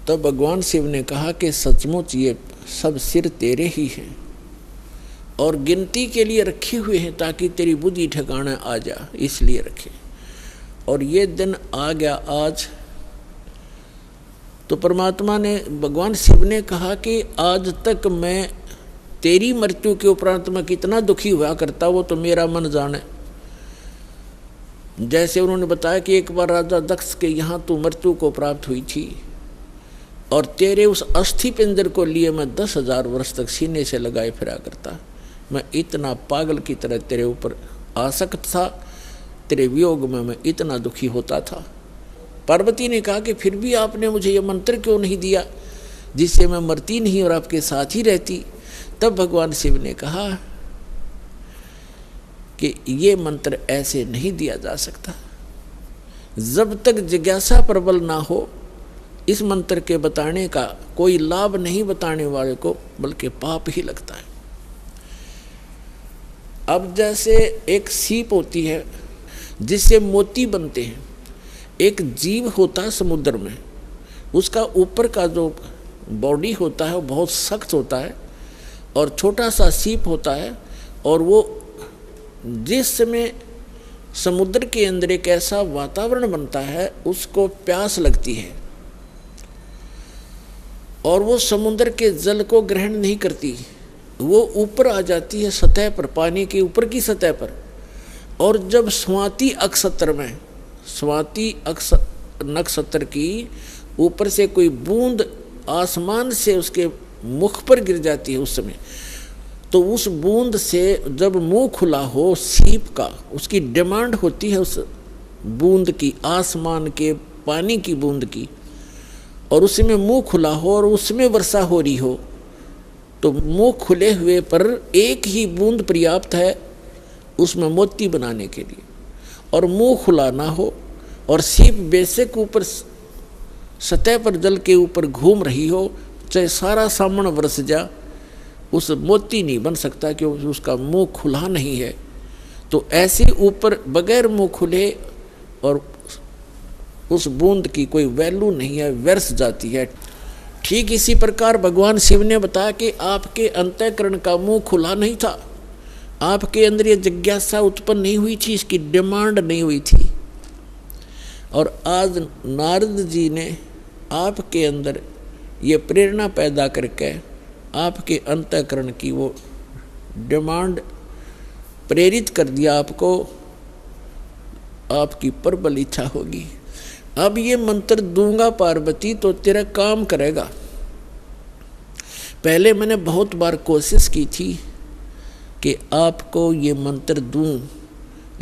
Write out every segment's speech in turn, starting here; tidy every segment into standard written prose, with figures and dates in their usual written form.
तो भगवान शिव ने कहा कि सचमुच ये सब सिर तेरे ही हैं और गिनती के लिए रखे हुए हैं ताकि तेरी बुद्धि ठिकाने आ जा, इसलिए रखे। और ये दिन आ गया आज। तो परमात्मा ने, भगवान शिव ने कहा कि आज तक मैं तेरी मृत्यु के उपरांत मैं कितना दुखी हुआ करता, वो तो मेरा मन जाने। जैसे उन्होंने बताया कि एक बार राजा दक्ष के यहाँ तू मृत्यु को प्राप्त हुई थी और तेरे उस अस्थि पिंजर को लिए मैं 10,000 वर्ष तक सीने से लगाए फिरा करता। मैं इतना पागल की तरह तेरे ऊपर आसक्त था, तेरे वियोग में मैं इतना दुखी होता था। पार्वती ने कहा कि फिर भी आपने मुझे ये मंत्र क्यों नहीं दिया जिससे मैं मरती नहीं और आपके साथ ही रहती। तब भगवान शिव ने कहा कि ये मंत्र ऐसे नहीं दिया जा सकता। जब तक जिज्ञासा प्रबल ना हो इस मंत्र के बताने का कोई लाभ नहीं बताने वाले को, बल्कि पाप ही लगता है। अब जैसे एक सीप होती है जिससे मोती बनते हैं, एक जीव होता है समुद्र में, उसका ऊपर का जो बॉडी होता है वो बहुत सख्त होता है और छोटा सा सीप होता है, और वो जिस समय समुद्र के अंदर एक ऐसा वातावरण बनता है उसको प्यास लगती है और वो समुद्र के जल को ग्रहण नहीं करती, वो ऊपर आ जाती है सतह पर, पानी के ऊपर की सतह पर। और जब स्वाति नक्षत्र की ऊपर से कोई बूंद आसमान से उसके मुख पर गिर जाती है उस समय, तो उस बूंद से जब मुंह खुला हो सीप का, उसकी डिमांड होती है उस बूंद की, आसमान के पानी की बूंद की, और उसमें मुंह खुला हो और उसमें वर्षा हो रही हो, तो मुंह खुले हुए पर एक ही बूंद पर्याप्त है उसमें मोती बनाने के लिए। और मुंह खुला ना हो और सीप बेशक ऊपर सतह पर जल के ऊपर घूम रही हो, चाहे सारा सामन बरस जा, उस मोती नहीं बन सकता क्योंकि उसका मुंह खुला नहीं है। तो ऐसे ऊपर बगैर मुंह खुले और उस बूंद की कोई वैल्यू नहीं है, व्यर्थ जाती है। ठीक इसी प्रकार भगवान शिव ने बताया कि आपके अंतःकरण का मुंह खुला नहीं था, आपके अंदर ये जिज्ञासा उत्पन्न नहीं हुई थी, इसकी डिमांड नहीं हुई थी। और आज नारद जी ने आपके अंदर ये प्रेरणा पैदा करके आपके अंतःकरण की वो डिमांड प्रेरित कर दिया, आपको आपकी प्रबल इच्छा होगी। अब ये मंत्र दूंगा पार्वती तो तेरा काम करेगा। पहले मैंने बहुत बार कोशिश की थी कि आपको ये मंत्र दूं,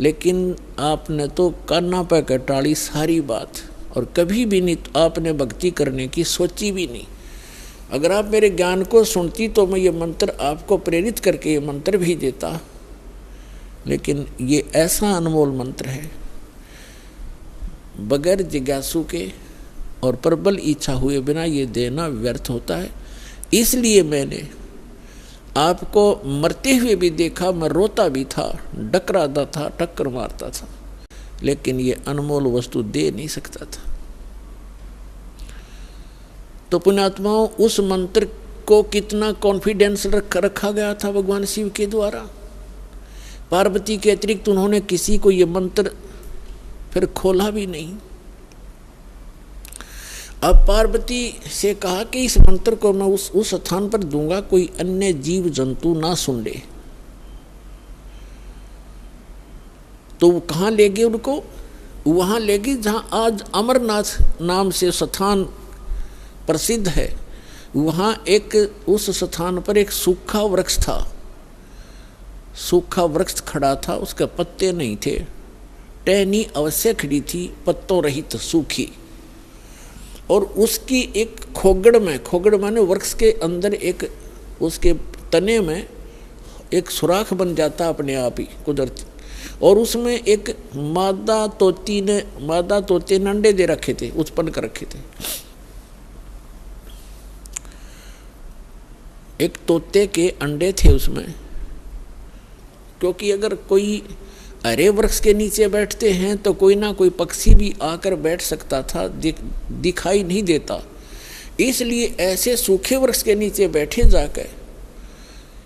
लेकिन आपने तो कान्ना पे कटाड़ी सारी बात, और कभी भी नहीं आपने भक्ति करने की सोची भी नहीं। अगर आप मेरे ज्ञान को सुनती तो मैं ये मंत्र आपको प्रेरित करके ये मंत्र भी देता, लेकिन ये ऐसा अनमोल मंत्र है, बगैर जिज्ञासु के और प्रबल इच्छा हुए बिना ये देना व्यर्थ होता है। इसलिए मैंने आपको मरते हुए भी देखा, मैं रोता भी था, डकराता था, टक्कर मारता था, लेकिन ये अनमोल वस्तु दे नहीं सकता था। तो पुण्यात्माओं, उस मंत्र को कितना कॉन्फिडेंस रखा गया था भगवान शिव के द्वारा। पार्वती के अतिरिक्त उन्होंने किसी को ये मंत्र फिर खोला भी नहीं। अब पार्वती से कहा कि इस मंत्र को मैं उस स्थान पर दूंगा, कोई अन्य जीव जंतु ना सुन ले। तो वो कहाँ ले गए उनको? वहाँ ले गए जहाँ आज अमरनाथ नाम से स्थान प्रसिद्ध है। वहाँ एक उस स्थान पर एक सूखा वृक्ष था, सूखा वृक्ष खड़ा था, उसके पत्ते नहीं थे, टहनी अवश्य खड़ी थी, पत्तों रहित सूखी। और उसकी एक खोगड़ माने वृक्ष के अंदर एक उसके तने में एक सुराख बन जाता अपने आप ही कुदरती, और उसमें एक मादा तोते ने अंडे दे रखे थे, उत्पन्न कर रखे थे। एक तोते के अंडे थे उसमें, क्योंकि अगर कोई हरे वृक्ष के नीचे बैठते हैं तो कोई ना कोई पक्षी भी आकर बैठ सकता था, दिखाई नहीं देता। इसलिए ऐसे सूखे वृक्ष के नीचे बैठे जाकर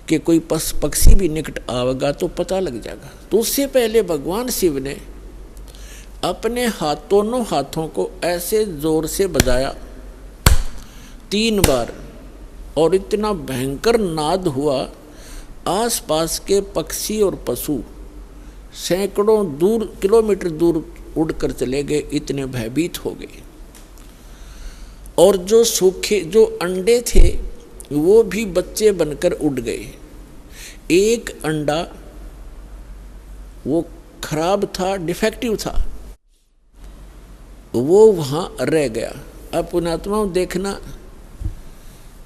कि कोई पक्षी भी निकट आवेगा तो पता लग जाएगा। तो उससे पहले भगवान शिव ने अपने दोनों हाथों को ऐसे जोर से बजाया 3 बार, और इतना भयंकर नाद हुआ, आसपास के पक्षी और पशु सैकड़ों किलोमीटर दूर उड़कर चले गए, इतने भयभीत हो गए। और जो सूखे जो अंडे थे वो भी बच्चे बनकर उड़ गए। एक अंडा वो खराब था, डिफेक्टिव था, वो वहाँ रह गया। अब पुण्यात्माओं देखना,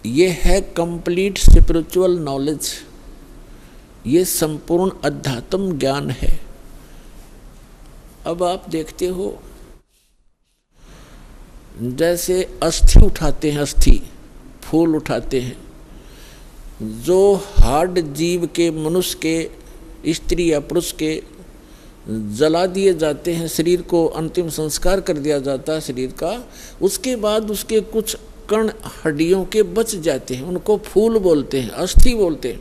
ये है कंप्लीट स्पिरिचुअल नॉलेज, ये संपूर्ण अध्यात्म ज्ञान है। अब आप देखते हो जैसे अस्थि उठाते हैं, अस्थि फूल उठाते हैं, जो हार्ड जीव के, मनुष्य के, स्त्री या पुरुष के जला दिए जाते हैं, शरीर को अंतिम संस्कार कर दिया जाता है शरीर का, उसके बाद उसके कुछ कण हड्डियों के बच जाते हैं, उनको फूल बोलते हैं, अस्थि बोलते हैं।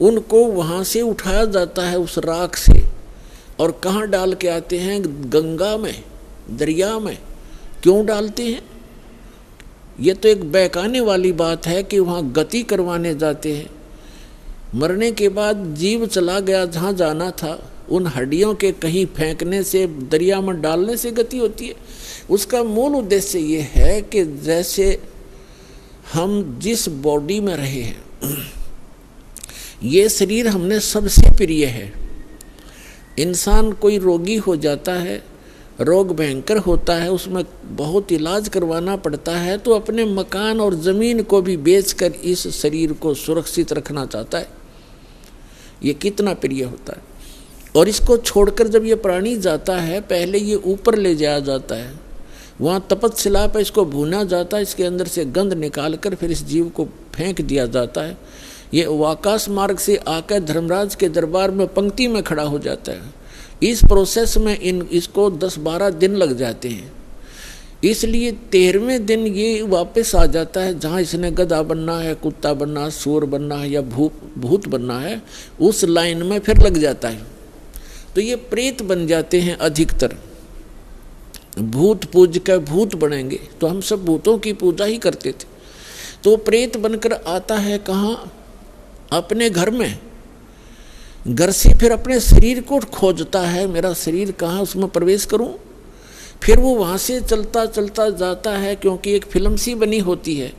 उनको वहाँ से उठाया जाता है उस राख से, और कहाँ डाल के आते हैं? गंगा में, दरिया में। क्यों डालते हैं? ये तो एक बहकाने वाली बात है कि वहाँ गति करवाने जाते हैं। मरने के बाद जीव चला गया जहाँ जाना था, उन हड्डियों के कहीं फेंकने से, दरिया में डालने से गति होती है। उसका मूल उद्देश्य ये है कि जैसे हम जिस बॉडी में रहे हैं, ये शरीर हमने सबसे प्रिय है। इंसान कोई रोगी हो जाता है, रोग भयंकर होता है, उसमें बहुत इलाज करवाना पड़ता है, तो अपने मकान और ज़मीन को भी बेचकर इस शरीर को सुरक्षित रखना चाहता है। ये कितना प्रिय होता है। और इसको छोड़कर जब ये प्राणी जाता है, पहले ये ऊपर ले जाया जाता है, वहाँ तपस्शिला पर इसको भूना जाता है, इसके अंदर से गंध निकाल कर फिर इस जीव को फेंक दिया जाता है। ये आकाश मार्ग से आकर धर्मराज के दरबार में पंक्ति में खड़ा हो जाता है। इस प्रोसेस में इसको 10-12 दिन लग जाते हैं। इसलिए 13वें दिन ये वापस आ जाता है, जहाँ इसने गधा बनना है, कुत्ता बनना है, सूअर बनना है या भूत बनना है, उस लाइन में फिर लग जाता है। तो ये प्रेत बन जाते हैं अधिकतर। भूत पूज कर भूत बनेंगे, तो हम सब भूतों की पूजा ही करते थे। तो प्रेत बनकर आता है कहाँ? अपने घर में। घर से फिर अपने शरीर को खोजता है, मेरा शरीर कहाँ, उसमें प्रवेश करूं। फिर वो वहाँ से चलता चलता जाता है, क्योंकि एक फिल्म सी बनी होती है,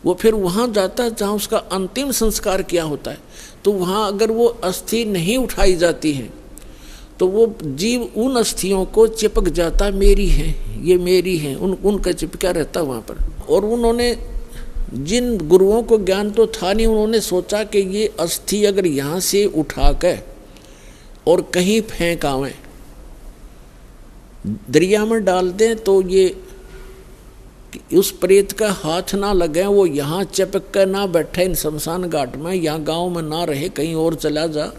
वो फिर वहाँ जाता है जहाँ उसका अंतिम संस्कार किया होता है। तो वहाँ अगर वो अस्थि नहीं उठाई जाती है तो वो जीव उन अस्थियों को चिपक जाता, मेरी है, ये मेरी है, उनका चिपका रहता वहाँ पर। और उन्होंने, जिन गुरुओं को ज्ञान तो था नहीं, उन्होंने सोचा कि ये अस्थि अगर यहाँ से उठा कर और कहीं फेंक आवें, दरिया में डाल दें, तो ये उस प्रेत का हाथ ना लगे, वो यहाँ चिपक कर ना बैठे इन शमशान घाट में, यहाँ गांव में ना रहे, कहीं और चला जा।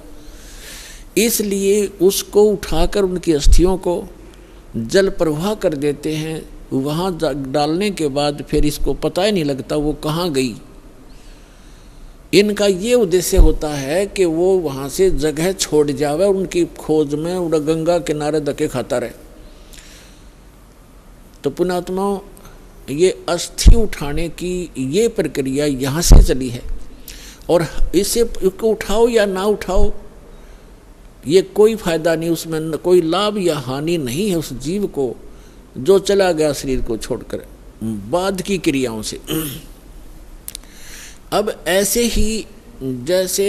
इसलिए उसको उठाकर उनकी अस्थियों को जल प्रवाह कर देते हैं। वहाँ डालने के बाद फिर इसको पता ही नहीं लगता वो कहाँ गई। इनका ये उद्देश्य होता है कि वो वहाँ से जगह छोड़ जावे, उनकी खोज में उड़ा गंगा किनारे धक्के खाता रहे। तो पुण्यात्माओं, ये अस्थि उठाने की ये प्रक्रिया यहाँ से चली है। और इसे उठाओ या ना उठाओ, ये कोई फायदा नहीं, उसमें कोई लाभ या हानि नहीं है उस जीव को जो चला गया शरीर को छोड़कर बाद की क्रियाओं से। अब ऐसे ही जैसे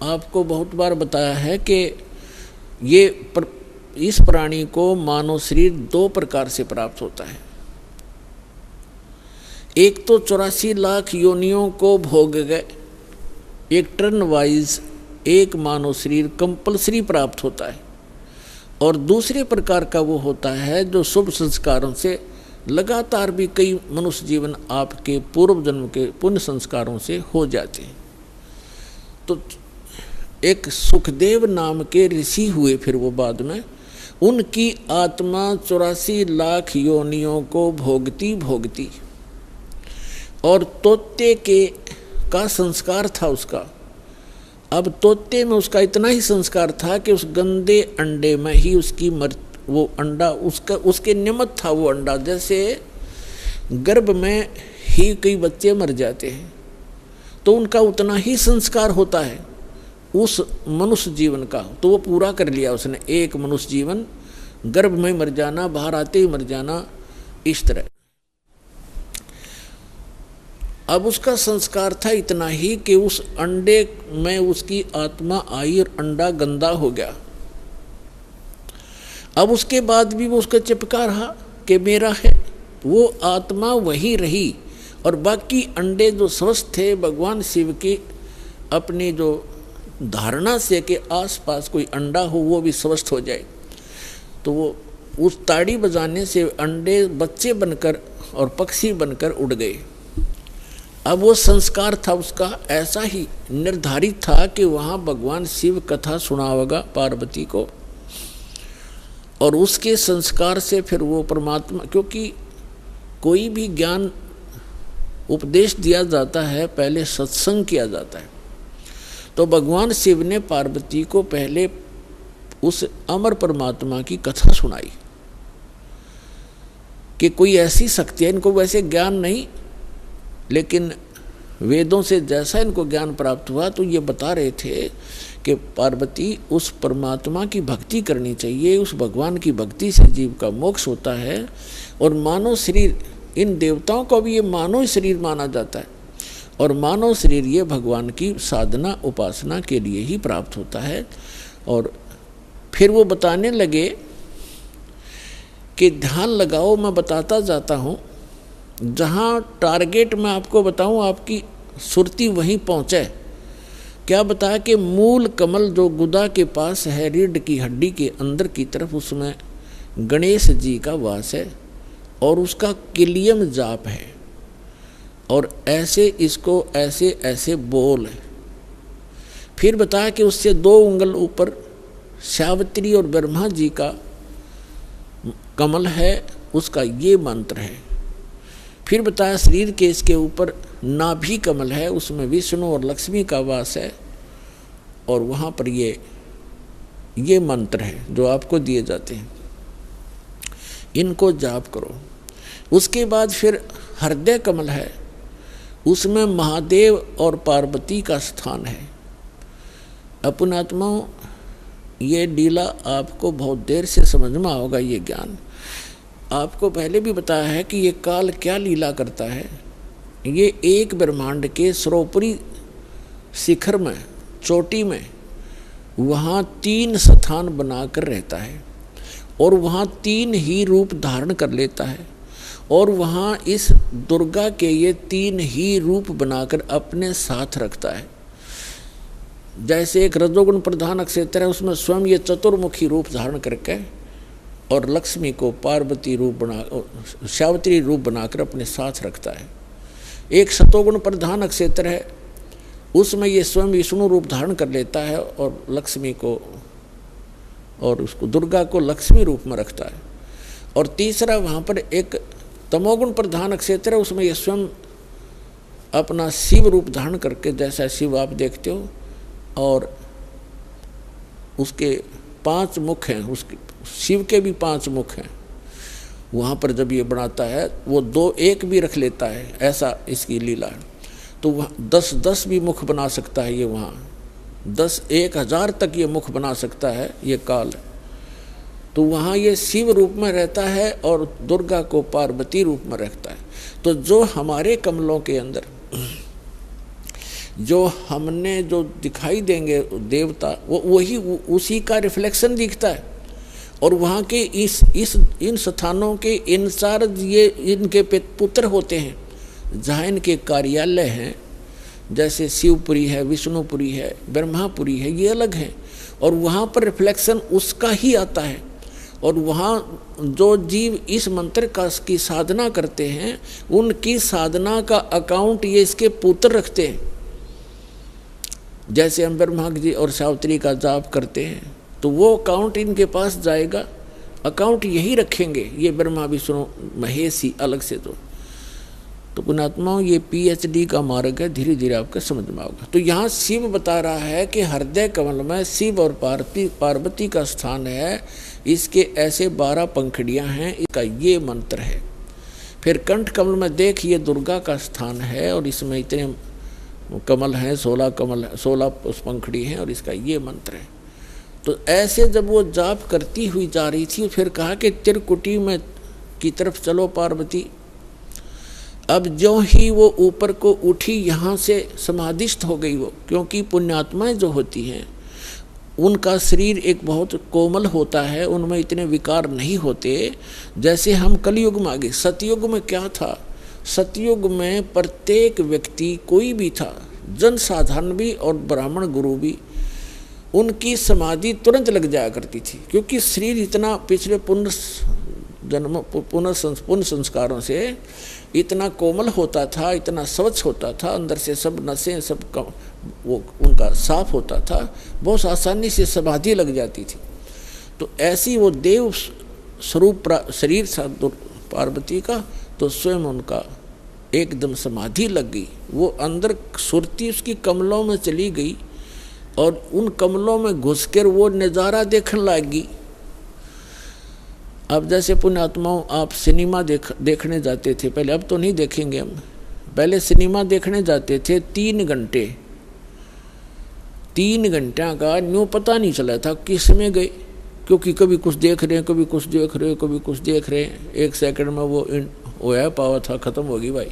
आपको बहुत बार बताया है कि इस प्राणी को मानव शरीर 2 प्रकार से प्राप्त होता है। एक तो 84 लाख योनियों को भोग गए, एक टर्न वाइज एक मानव शरीर कंपल्सरी प्राप्त होता है। और दूसरे प्रकार का वो होता है जो शुभ संस्कारों से लगातार भी कई मनुष्य जीवन आपके पूर्व जन्म के पुण्य संस्कारों से हो जाते हैं। तो एक सुखदेव नाम के ऋषि हुए, फिर वो बाद में उनकी आत्मा 84 लाख योनियों को भोगती भोगती और तोते के का संस्कार था उसका। अब तोते में उसका इतना ही संस्कार था कि उस गंदे अंडे में ही उसकी वो अंडा उसके निमित्त था वो अंडा। जैसे गर्भ में ही कई बच्चे मर जाते हैं तो उनका उतना ही संस्कार होता है उस मनुष्य जीवन का, तो वो पूरा कर लिया उसने। एक मनुष्य जीवन गर्भ में मर जाना, बाहर आते ही मर जाना, इस तरह। अब उसका संस्कार था इतना ही कि उस अंडे में उसकी आत्मा आई और अंडा गंदा हो गया। अब उसके बाद भी वो उसका चिपका रहा कि मेरा है, वो आत्मा वही रही और बाकी अंडे जो स्वस्थ थे भगवान शिव की अपनी जो धारणा से कि आसपास कोई अंडा हो वो भी स्वस्थ हो जाए, तो वो उस ताड़ी बजाने से अंडे बच्चे बनकर और पक्षी बनकर उड़ गए। अब वो संस्कार था उसका ऐसा ही निर्धारित था कि वहाँ भगवान शिव कथा सुनावेगा पार्वती को, और उसके संस्कार से फिर वो परमात्मा, क्योंकि कोई भी ज्ञान उपदेश दिया जाता है पहले सत्संग किया जाता है। तो भगवान शिव ने पार्वती को पहले उस अमर परमात्मा की कथा सुनाई कि कोई ऐसी शक्ति है, इनको वैसे ज्ञान नहीं लेकिन वेदों से जैसा इनको ज्ञान प्राप्त हुआ तो ये बता रहे थे कि पार्वती उस परमात्मा की भक्ति करनी चाहिए, उस भगवान की भक्ति से जीव का मोक्ष होता है। और मानव शरीर, इन देवताओं को भी ये मानव शरीर माना जाता है और मानव शरीर ये भगवान की साधना उपासना के लिए ही प्राप्त होता है। और फिर वो बताने लगे कि ध्यान लगाओ, मैं बताता जाता हूँ, जहाँ टारगेट मैं आपको बताऊँ आपकी सुरती वहीं पहुँचे। क्या बताया कि मूल कमल जो गुदा के पास है रीढ़ की हड्डी के अंदर की तरफ, उसमें गणेश जी का वास है और उसका किलियम जाप है और ऐसे इसको ऐसे ऐसे बोल है। फिर बताया कि उससे 2 उंगल ऊपर सावित्री और ब्रह्मा जी का कमल है, उसका ये मंत्र है। फिर बताया शरीर के इसके ऊपर नाभि कमल है, उसमें विष्णु और लक्ष्मी का वास है और वहाँ पर ये मंत्र है जो आपको दिए जाते हैं, इनको जाप करो। उसके बाद फिर हृदय कमल है, उसमें महादेव और पार्वती का स्थान है। अपनात्माओं, ये लीला आपको बहुत देर से समझ में आओगा। ये ज्ञान आपको पहले भी बताया है कि ये काल क्या लीला करता है। ये एक ब्रह्मांड के सर्वोपरि शिखर में, चोटी में, वहाँ 3 स्थान बनाकर रहता है और वहाँ 3 ही रूप धारण कर लेता है और वहाँ इस दुर्गा के ये 3 ही रूप बनाकर अपने साथ रखता है। जैसे एक रजोगुण प्रधान क्षेत्र है, उसमें स्वयं ये चतुर्मुखी रूप धारण करके और लक्ष्मी को पार्वती रूप बना, सावित्री रूप बनाकर अपने साथ रखता है। एक सतोगुण प्रधान क्षेत्र है, उसमें ये स्वयं विष्णु रूप धारण कर लेता है और लक्ष्मी को और उसको दुर्गा को लक्ष्मी रूप में रखता है। और तीसरा वहाँ पर एक तमोगुण प्रधान क्षेत्र है, उसमें ये स्वयं अपना शिव रूप धारण करके, जैसा शिव आप देखते हो, और उसके 5 मुख हैं, उसके शिव के भी 5 मुख हैं। वहाँ पर जब ये बनाता है वो 2-1 भी रख लेता है, ऐसा इसकी लीला है। तो वह 10-10 भी मुख बना सकता है ये, वहाँ 10-1000 तक ये मुख बना सकता है ये काल। तो वहाँ ये शिव रूप में रहता है और दुर्गा को पार्वती रूप में रखता है। तो जो हमारे कमलों के अंदर जो हमने जो दिखाई देंगे देवता, वो वही उसी का रिफ्लेक्शन दिखता है। और वहाँ के इन स्थानों के इंचार्ज ये इनके पुत्र होते हैं, जहाँ इनके कार्यालय हैं, जैसे शिवपुरी है, विष्णुपुरी है, ब्रह्मापुरी है, ये अलग हैं और वहाँ पर रिफ्लेक्शन उसका ही आता है। और वहाँ जो जीव इस मंत्र का की साधना करते हैं, उनकी साधना का अकाउंट ये इसके पुत्र रखते हैं। जैसे हम ब्रह्मा जी और सावित्री का जाप करते हैं तो वो अकाउंट इनके पास जाएगा, अकाउंट यही रखेंगे ये ब्रह्मा विष्णु महेश ही अलग से। तो पुण्यात्माओं ये PhD का मार्ग है, धीरे धीरे आपके समझ में आएगा। तो यहाँ शिव बता रहा है कि हृदय कमल में शिव और पार्वती का स्थान है, इसके ऐसे 12 पंखुड़ियाँ हैं, इसका ये मंत्र है। फिर कंठ कमल में देख ये दुर्गा का स्थान है और इसमें इतने कमल हैं, 16 पंखुड़ी हैं और इसका ये मंत्र है। तो ऐसे जब वो जाप करती हुई जा रही थी, फिर कहा कि त्रिकुटी में की तरफ चलो पार्वती। अब जो ही वो ऊपर को उठी, यहाँ से समाधिस्थ हो गई वो, क्योंकि पुण्यात्माएं जो होती हैं उनका शरीर एक बहुत कोमल होता है, उनमें इतने विकार नहीं होते जैसे हम कलयुग में आ गए। सतयुग में क्या था, सतयुग में प्रत्येक व्यक्ति कोई भी था, जन साधारण भी और ब्राह्मण गुरु भी, उनकी समाधि तुरंत लग जाया करती थी, क्योंकि शरीर इतना पिछले पुण्य संस्कारों से इतना कोमल होता था, इतना स्वच्छ होता था, अंदर से सब नसें सब वो उनका साफ होता था, बहुत आसानी से समाधि लग जाती थी। तो ऐसी वो देव स्वरूप शरीर था पार्वती का, तो स्वयं उनका एकदम समाधि लग गई। वो अंदर सुरती उसकी कमलों में चली गई और उन कमलों में घुसकर वो नज़ारा देखने लगी। अब जैसे पुण्यात्माओं आप सिनेमा देखने जाते थे पहले, अब तो नहीं देखेंगे हम, पहले सिनेमा देखने जाते थे 3 घंटे, 3 घंटा का न्यू पता नहीं चला था किस में गए, क्योंकि कभी कुछ देख रहे हैं, कभी कुछ देख रहे हैं, कभी कुछ देख रहे हैं, 1 सेकंड में वो होया पावा था, ख़त्म होगी भाई।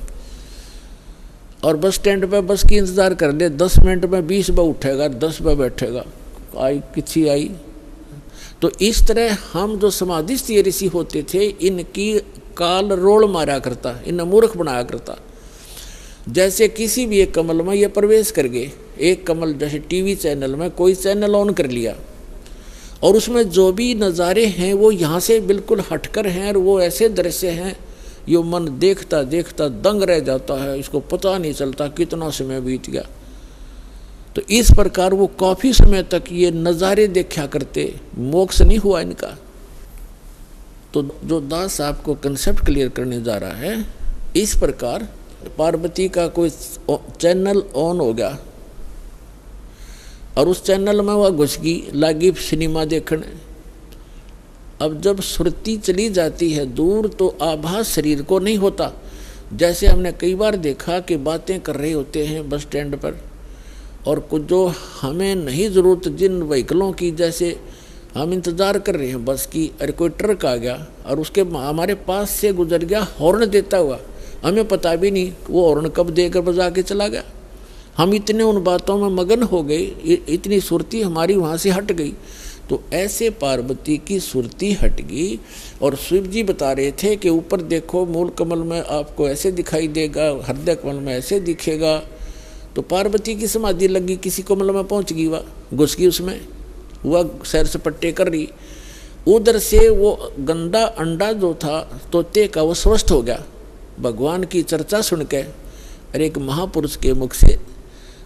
और बस स्टैंड पे बस की इंतज़ार कर ले, 10 मिनट में 20 बार उठेगा, 10 बार बैठेगा, आई किसी आई। तो इस तरह हम जो समाधिस्थ ऋषि होते थे, इनकी काल रोल मारा करता, इन्हें मूर्ख बनाया करता। जैसे किसी भी एक कमल में ये प्रवेश कर गए, एक कमल जैसे टीवी चैनल में कोई चैनल ऑन कर लिया और उसमें जो भी नज़ारे हैं वो यहाँ से बिल्कुल हटकर हैं और वो ऐसे दृश्य हैं यो मन देखता देखता दंग रह जाता है, इसको पता नहीं चलता कितना समय बीत गया। तो इस प्रकार वो काफ़ी समय तक ये नज़ारे देखा करते, मोक्ष नहीं हुआ इनका। तो जो दास आपको कंसेप्ट क्लियर करने जा रहा है, इस प्रकार पार्वती का कोई चैनल ऑन हो गया और उस चैनल में वह घुस गई, लागी सिनेमा देखने। अब जब सुरती चली जाती है दूर तो आभास शरीर को नहीं होता। जैसे हमने कई बार देखा कि बातें कर रहे होते हैं बस स्टैंड पर, और कुछ जो हमें नहीं ज़रूरत जिन व्हीकलों की, जैसे हम इंतज़ार कर रहे हैं बस की, अरे कोई ट्रक आ गया और उसके हमारे पास से गुजर गया हॉर्न देता हुआ, हमें पता भी नहीं वो हॉर्न कब देकर बजा के चला गया। हम इतने उन बातों में मगन हो गए, इतनी सुरती हमारी वहाँ से हट गई। तो ऐसे पार्वती की सुरती हट गई और शिव जी बता रहे थे कि ऊपर देखो मूल कमल में आपको ऐसे दिखाई देगा, हृदय कमल में ऐसे दिखेगा। तो पार्वती की समाधि लगी, किसी कमल में पहुंच गई, वह घुस गई उसमें, वह सैर सपट्टे कर रही। उधर से वो गंदा अंडा जो था तोते का वो स्वस्थ हो गया भगवान की चर्चा सुन के, और एक महापुरुष के मुख से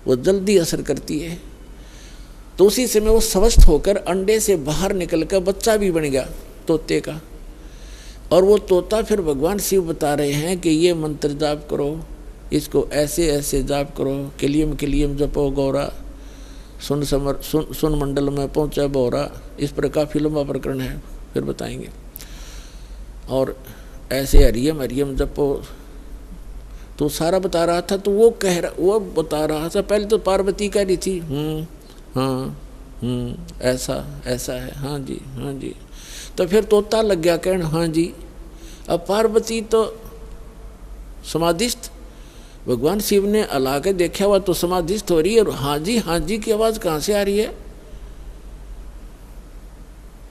वो जल्दी असर करती है। तो उसी समय वो स्वस्थ होकर अंडे से बाहर निकल कर बच्चा भी बन गया तोते का। और वो तोता फिर भगवान शिव बता रहे हैं कि ये मंत्र जाप करो, इसको ऐसे ऐसे जाप करो, किलियम जपो गौरा, सुन मंडल में पहुँचा बोरा। इस पर काफ़ी लंबा प्रकरण है, फिर बताएंगे। और ऐसे हरियम जपो, तो सारा बता रहा था। तो वो बता रहा था, पहले तो पार्वती कह रही थी हाँ ऐसा है, हाँ जी। तो फिर तोता लग गया कहने हाँ जी। अब पार्वती तो समाधिस्थ, भगवान शिव ने अला के देखा हुआ तो समाधिस्थ हो रही है, और हाँ जी की आवाज़ कहाँ से आ रही है।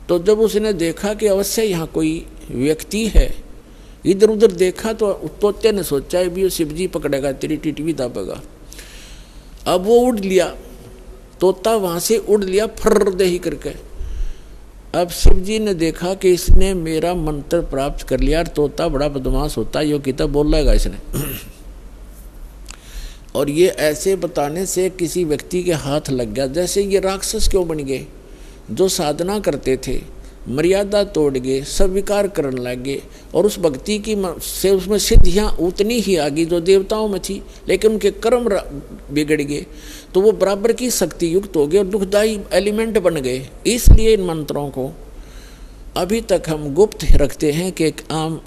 तो जब उसने देखा कि अवश्य यहाँ कोई व्यक्ति है, इधर उधर देखा तो तोते ने सोचा है भी शिव जी पकड़ेगा, तेरी टिटवी दाबेगा। अब वो उड़ लिया, तोता वहाँ से उड़ लिया फर्र दे ही करके। अब शिव जी ने देखा कि इसने मेरा मंत्र प्राप्त कर लिया, और तोता बड़ा बदमाश होता है, यो किताब बोल लेगा इसने। और ये ऐसे बताने से किसी व्यक्ति के हाथ लग गया। जैसे ये राक्षस क्यों बन गए, जो साधना करते थे, मर्यादा तोड़ गए, सब विकार करने लगे और उस भक्ति की से उसमें सिद्धियाँ उतनी ही आ गई जो देवताओं में थी, लेकिन उनके कर्म बिगड़ गए तो वो बराबर की शक्ति युक्त हो गए और दुखदायी एलिमेंट बन गए। इसलिए इन मंत्रों को अभी तक हम गुप्त रखते हैं कि एक आम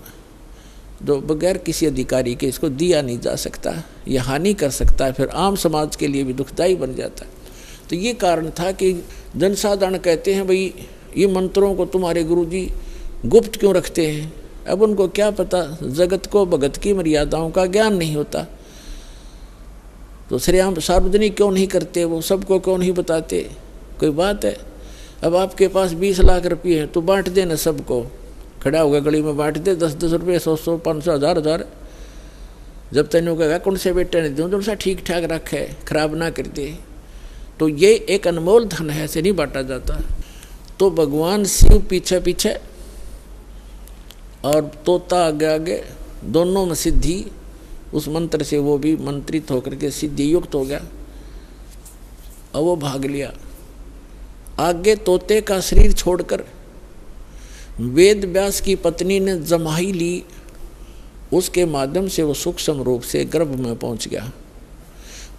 जो बगैर किसी अधिकारी के इसको दिया नहीं जा सकता, यह हानि कर सकता है, फिर आम समाज के लिए भी दुखदायी बन जाता है। तो ये कारण था कि जनसाधारण कहते हैं भाई ये मंत्रों को तुम्हारे गुरुजी गुप्त क्यों रखते हैं। अब उनको क्या पता, जगत को भगत की मर्यादाओं का ज्ञान नहीं होता, तो श्रेयाम सार्वजनिक क्यों नहीं करते, वो सबको क्यों नहीं बताते। कोई बात है, अब आपके पास 20 लाख रुपये हैं तो बांट देना सबको, खड़ा होगा गली में बांट दे, 10-10 रुपये, 100-100, 500, 1000-1000, जब तक कहेगा कौन से बेटे ने दूँ, जो सा ठीक ठाक रखे, खराब ना कर दे। तो ये एक अनमोल धन है, ऐसे नहीं बांटा जाता। तो भगवान शिव पीछे पीछे और तोता आगे आगे, दोनों में सिद्धि, उस मंत्र से वो भी मंत्रित होकर के सिद्धि युक्त हो गया और वो भाग लिया। आगे तोते का शरीर छोड़कर वेद व्यास की पत्नी ने जमाई ली, उसके माध्यम से वो सूक्ष्म रूप से गर्भ में पहुंच गया।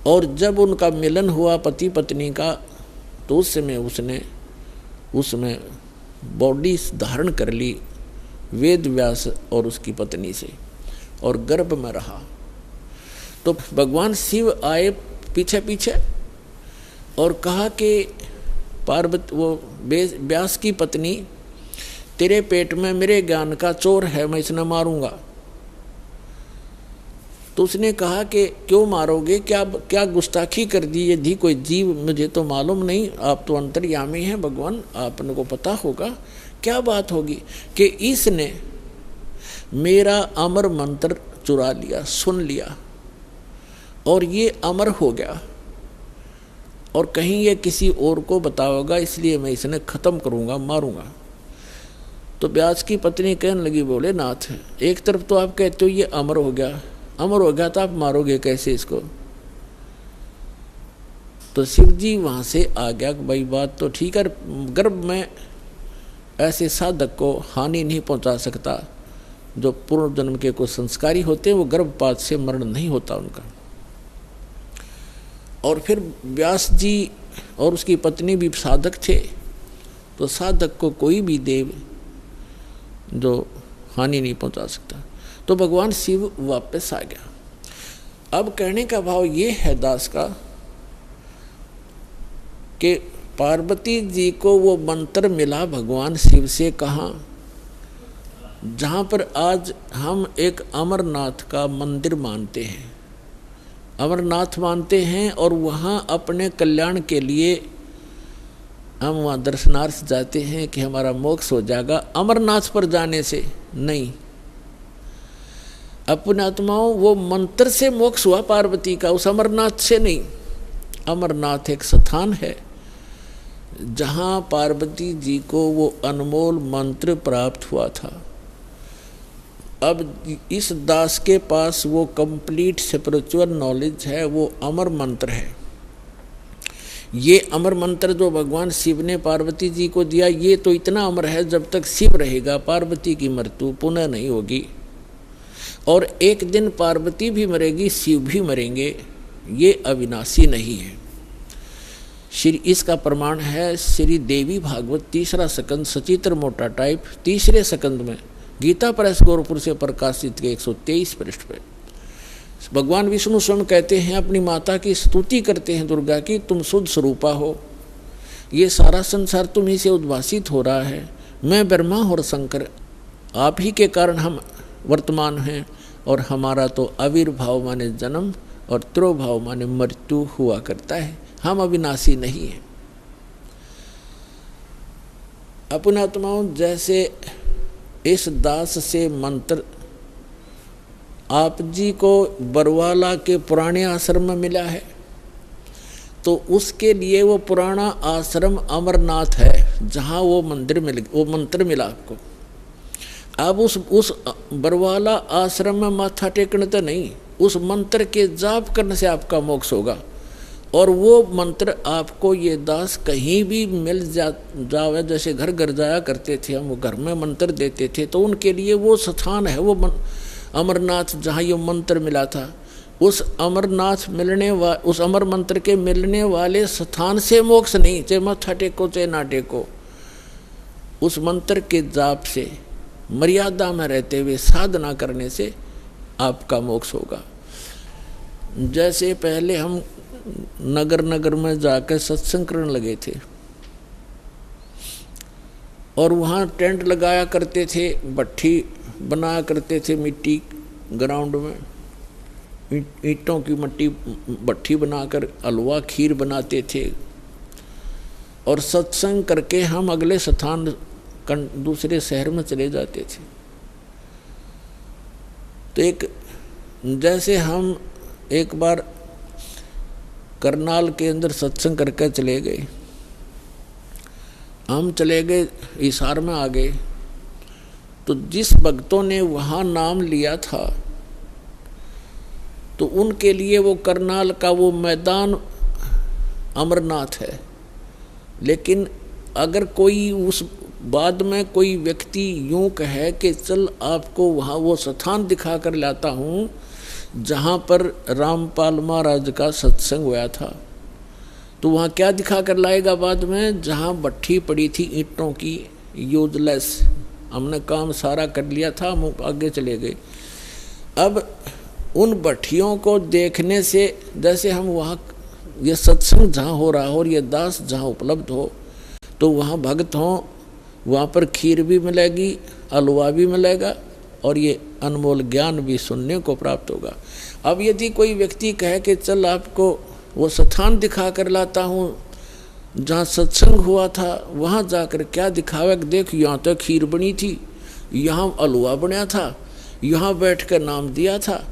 और जब उनका मिलन हुआ पति पत्नी का, तो उस समय उसने उसमें बॉडी धारण कर ली वेद व्यास और उसकी पत्नी से, और गर्भ में रहा। तो भगवान शिव आए पीछे पीछे और कहा कि पार्वती, वो व्यास की पत्नी, तेरे पेट में मेरे ज्ञान का चोर है, मैं इसे मारूंगा। तो उसने कहा कि क्यों मारोगे, क्या गुस्ताखी कर दी, यदि कोई जीव, मुझे तो मालूम नहीं, आप तो अंतर्यामी हैं भगवान, आपने को पता होगा क्या बात होगी कि इसने मेरा अमर मंत्र चुरा लिया, सुन लिया और ये अमर हो गया और कहीं ये किसी और को बताओगा, इसलिए मैं इसने खत्म करूंगा, मारूंगा। तो व्यास की पत्नी कहने लगी, बोले नाथ, एक तरफ तो आप कहते हो ये अमर हो गया, अमर हो गया तो आप मारोगे कैसे इसको। तो शिव जी वहां से आ गया, भाई बात तो ठीक है, गर्भ में ऐसे साधक को हानि नहीं पहुंचा सकता, जो पूर्व जन्म के कुछ संस्कारी होते हैं वो गर्भपात से मरण नहीं होता उनका। और फिर व्यास जी और उसकी पत्नी भी साधक थे, तो साधक को कोई भी देव जो हानि नहीं पहुंचा सकता। तो भगवान शिव वापस आ गया। अब कहने का भाव ये है दास का कि पार्वती जी को वो मंत्र मिला भगवान शिव से, कहाँ, जहाँ पर आज हम एक अमरनाथ का मंदिर मानते हैं, अमरनाथ मानते हैं, और वहाँ अपने कल्याण के लिए हम वहाँ दर्शनार्थ जाते हैं कि हमारा मोक्ष हो जाएगा। अमरनाथ पर जाने से नहीं, अपने आत्माओं वो मंत्र से मोक्ष हुआ पार्वती का, उस अमरनाथ से नहीं। अमरनाथ एक स्थान है जहाँ पार्वती जी को वो अनमोल मंत्र प्राप्त हुआ था। अब इस दास के पास वो कंप्लीट स्पिरिचुअल नॉलेज है, वो अमर मंत्र है। ये अमर मंत्र जो भगवान शिव ने पार्वती जी को दिया, ये तो इतना अमर है, जब तक शिव रहेगा पार्वती की मृत्यु पुनः नहीं होगी, और एक दिन पार्वती भी मरेगी, शिव भी मरेंगे, ये अविनाशी नहीं है। श्री इसका प्रमाण है श्री देवी भागवत 3रा स्कंद सचित्र मोटा टाइप 3रे स्कंद में गीता प्रेस गोरखपुर से प्रकाशित के 123 पृष्ठ पे भगवान विष्णु स्वयं कहते हैं, अपनी माता की स्तुति करते हैं दुर्गा की, तुम शुद्ध स्वरूपा हो, ये सारा संसार तुम्ही से उद्भासित हो रहा है, मैं ब्रह्मा और शंकर आप ही के कारण हम वर्तमान हैं, और हमारा तो आविर्भाव माने जन्म और त्रोभाव माने मृत्यु हुआ करता है, हम अविनाशी नहीं हैं। अपने आत्माओं, जैसे इस दास से मंत्र आप जी को बरवाला के पुराने आश्रम में मिला है, तो उसके लिए वो पुराना आश्रम अमरनाथ है जहाँ वो मंत्र मिला आपको। अब उस बरवाला आश्रम में माथा टेकने तो नहीं, उस मंत्र के जाप करने से आपका मोक्ष होगा। और वो मंत्र आपको ये दास कहीं भी मिल जावे, जैसे घर घर जाया करते थे हम, वो घर में मंत्र देते थे, तो उनके लिए वो स्थान है, वो अमरनाथ जहाँ ये मंत्र मिला था, उस अमरनाथ उस अमर मंत्र के मिलने वाले स्थान से मोक्ष नहीं, चाहे माथा टेको चाहे ना टेको, उस मंत्र के जाप से मर्यादा में रहते हुए साधना करने से आपका मोक्ष होगा। जैसे पहले हम नगर नगर में जाकर सत्संग करने लगे थे और वहाँ टेंट लगाया करते थे, भट्ठी बनाया करते थे मिट्टी ग्राउंड में, ईंटों की मट्टी भट्ठी बनाकर हलवा खीर बनाते थे और सत्संग करके हम अगले स्थान दूसरे शहर में चले जाते थे। तो जैसे हम एक बार करनाल के अंदर सत्संग करके चले गए, हम चले गए हिसार में आ गए, तो जिस भक्तों ने वहाँ नाम लिया था तो उनके लिए वो करनाल का वो मैदान अमरनाथ है। लेकिन अगर कोई उस बाद में कोई व्यक्ति यूं कहे कि चल आपको वहाँ वो स्थान दिखा कर लाता हूँ जहाँ पर रामपाल महाराज का सत्संग हुआ था, तो वहाँ क्या दिखा कर लाएगा बाद में, जहाँ भट्ठी पड़ी थी ईंटों की यूजलेस, हमने काम सारा कर लिया था, हम आगे चले गए। अब उन भट्ठियों को देखने से, जैसे हम वहाँ ये सत्संग जहाँ हो रहा हो और ये दास जहाँ उपलब्ध हो, तो वहाँ भक्त हों, वहाँ पर खीर भी मिलेगी, हलवा भी मिलेगा और ये अनमोल ज्ञान भी सुनने को प्राप्त होगा। अब यदि कोई व्यक्ति कहे कि चल आपको वो स्थान दिखा कर लाता हूँ जहाँ सत्संग हुआ था, वहाँ जाकर क्या दिखावे, देख यहाँ तो खीर बनी थी, यहाँ हलवा बना था, यहाँ बैठ कर नाम दिया था,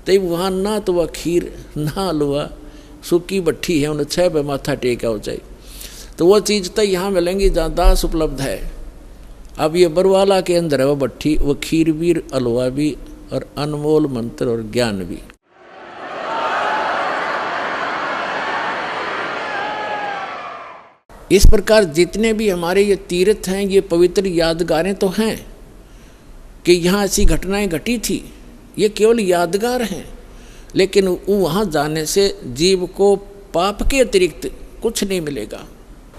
तो वहाँ ना तो वह खीर ना हलवा, सूखी भट्ठी है, उन्हें 6 पे माथा टेका हो जाए, तो वो चीज़ तो यहाँ मिलेंगी जहाँ दास उपलब्ध है। अब ये बरवाला के अंदर है वो भट्ठी, वो खीर भी, हलवा भी और अनमोल मंत्र और ज्ञान भी। इस प्रकार जितने भी हमारे ये तीर्थ हैं, ये पवित्र यादगारें तो हैं कि यहाँ ऐसी घटनाएं घटी थी, ये केवल यादगार हैं, लेकिन वहाँ जाने से जीव को पाप के अतिरिक्त कुछ नहीं मिलेगा।